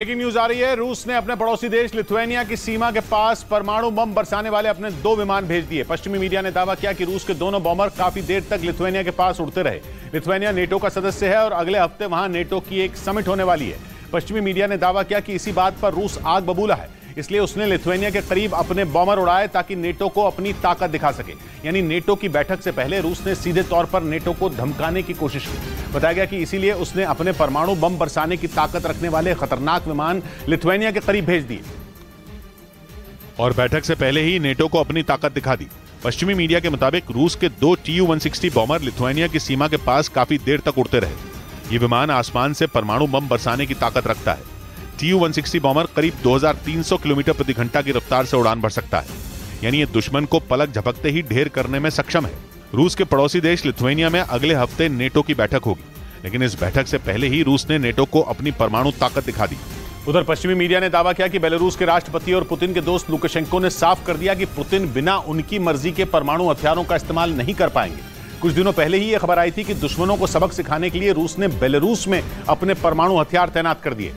Breaking news आ रही है। रूस ने अपने पड़ोसी देश लिथुआनिया की सीमा के पास परमाणु बम बरसाने वाले अपने 2 विमान भेज दिए। पश्चिमी मीडिया ने दावा किया कि रूस के दोनों बॉम्बर काफी देर तक लिथुआनिया के पास उड़ते रहे। लिथुआनिया नेटो का सदस्य है और अगले हफ्ते वहां नेटो की एक समिट होने वाली है। पश्चिमी मीडिया ने दावा किया कि इसी बात पर रूस आग बबूला है, इसलिए उसने लिथुआनिया के करीब अपने बॉम्बर उड़ाए ताकि नेटो को अपनी ताकत दिखा सके। यानी नेटो की बैठक से पहले रूस ने सीधे तौर पर नेटो को धमकाने की कोशिश की। बताया गया कि इसीलिए उसने अपने परमाणु बम बरसाने की ताकत रखने वाले खतरनाक विमान लिथुआनिया के करीब भेज दिए और बैठक से पहले ही नेटो को अपनी ताकत दिखा दी। पश्चिमी मीडिया के मुताबिक रूस के 2 TU-160 बॉम्बर लिथुआनिया की सीमा के पास काफी देर तक उड़ते रहे। ये विमान आसमान से परमाणु बम बरसाने की ताकत रखता है। TU-160 बॉम्बर करीब 2300 किलोमीटर प्रति घंटा की रफ्तार से उड़ान भर सकता है, यानी ये दुश्मन को पलक झपकते ही ढेर करने में सक्षम है। रूस के पड़ोसी देश लिथुआनिया में अगले हफ्ते नेटो की बैठक होगी, लेकिन इस बैठक से पहले ही रूस ने नेटो को अपनी परमाणु ताकत दिखा दी। उधर पश्चिमी मीडिया ने दावा किया कि बेलारूस के राष्ट्रपति और पुतिन के दोस्त लुकाशेंको ने साफ कर दिया कि पुतिन बिना उनकी मर्जी के परमाणु हथियारों का इस्तेमाल नहीं कर पाएंगे। कुछ दिनों पहले ही यह खबर आई थी कि दुश्मनों को सबक सिखाने के लिए रूस ने बेलारूस में अपने परमाणु हथियार तैनात कर दिए।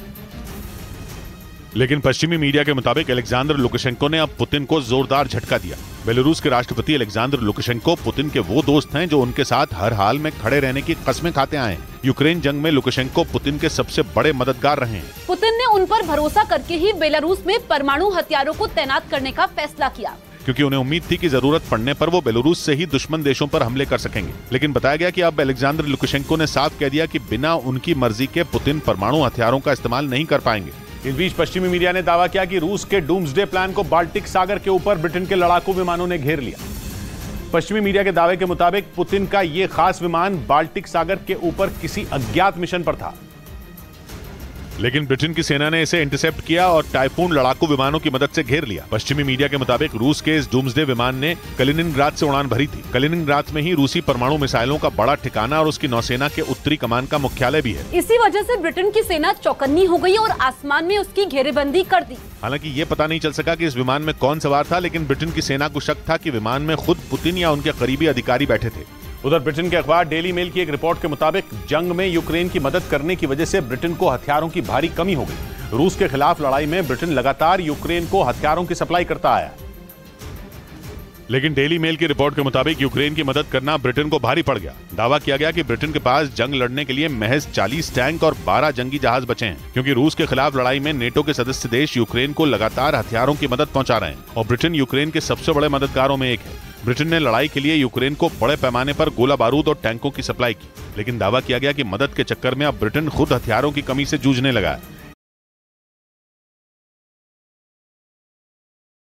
लेकिन पश्चिमी मीडिया के मुताबिक अलेक्जेंडर लुकाशेंको ने अब पुतिन को जोरदार झटका दिया। बेलारूस के राष्ट्रपति अलेक्जेंडर लुकाशेंको पुतिन के वो दोस्त हैं जो उनके साथ हर हाल में खड़े रहने की कस्में खाते आए हैं। यूक्रेन जंग में लुकाशेंको पुतिन के सबसे बड़े मददगार रहे हैं। पुतिन ने उन पर भरोसा करके ही बेलारूस में परमाणु हथियारों को तैनात करने का फैसला किया, क्योंकि उन्हें उम्मीद थी कि जरूरत पड़ने पर वो बेलारूस से ही दुश्मन देशों पर हमले कर सकेंगे। लेकिन बताया गया कि अब अलेक्जेंडर लुकाशेंको ने साफ कह दिया कि बिना उनकी मर्जी के पुतिन परमाणु हथियारों का इस्तेमाल नहीं कर पाएंगे। इस बीच पश्चिमी मीडिया ने दावा किया कि रूस के डूम्सडे प्लान को बाल्टिक सागर के ऊपर ब्रिटेन के लड़ाकू विमानों ने घेर लिया। पश्चिमी मीडिया के दावे के मुताबिक पुतिन का यह खास विमान बाल्टिक सागर के ऊपर किसी अज्ञात मिशन पर था, लेकिन ब्रिटेन की सेना ने इसे इंटरसेप्ट किया और टाइफून लड़ाकू विमानों की मदद से घेर लिया। पश्चिमी मीडिया के मुताबिक रूस के इस डूम्सडे विमान ने कलिनिनग्राद से उड़ान भरी थी। कलिनिनग्राद में ही रूसी परमाणु मिसाइलों का बड़ा ठिकाना और उसकी नौसेना के उत्तरी कमान का मुख्यालय भी है। इसी वजह से ब्रिटेन की सेना चौकन्नी हो गई और आसमान में उसकी घेरेबंदी कर दी। हालांकि ये पता नहीं चल सका कि इस विमान में कौन सवार था, लेकिन ब्रिटेन की सेना को शक था कि विमान में खुद पुतिन या उनके करीबी अधिकारी बैठे थे। उधर ब्रिटेन के अखबार डेली मेल की एक रिपोर्ट के मुताबिक जंग में यूक्रेन की मदद करने की वजह से ब्रिटेन को हथियारों की भारी कमी हो गई। रूस के खिलाफ लड़ाई में ब्रिटेन लगातार यूक्रेन को हथियारों की सप्लाई करता आया, लेकिन डेली मेल की रिपोर्ट के मुताबिक यूक्रेन की मदद करना ब्रिटेन को भारी पड़ गया। दावा किया गया कि ब्रिटेन के पास जंग लड़ने के लिए महज 40 टैंक और 12 जंगी जहाज बचे हैं, क्योंकि रूस के खिलाफ लड़ाई में नेटो के सदस्य देश यूक्रेन को लगातार हथियारों की मदद पहुंचा रहे हैं और ब्रिटेन यूक्रेन के सबसे बड़े मददगारों में एक है। ब्रिटेन ने लड़ाई के लिए यूक्रेन को बड़े पैमाने पर गोला बारूद और टैंकों की सप्लाई की, लेकिन दावा किया गया कि मदद के चक्कर में अब ब्रिटेन खुद हथियारों की कमी से जूझने लगा है।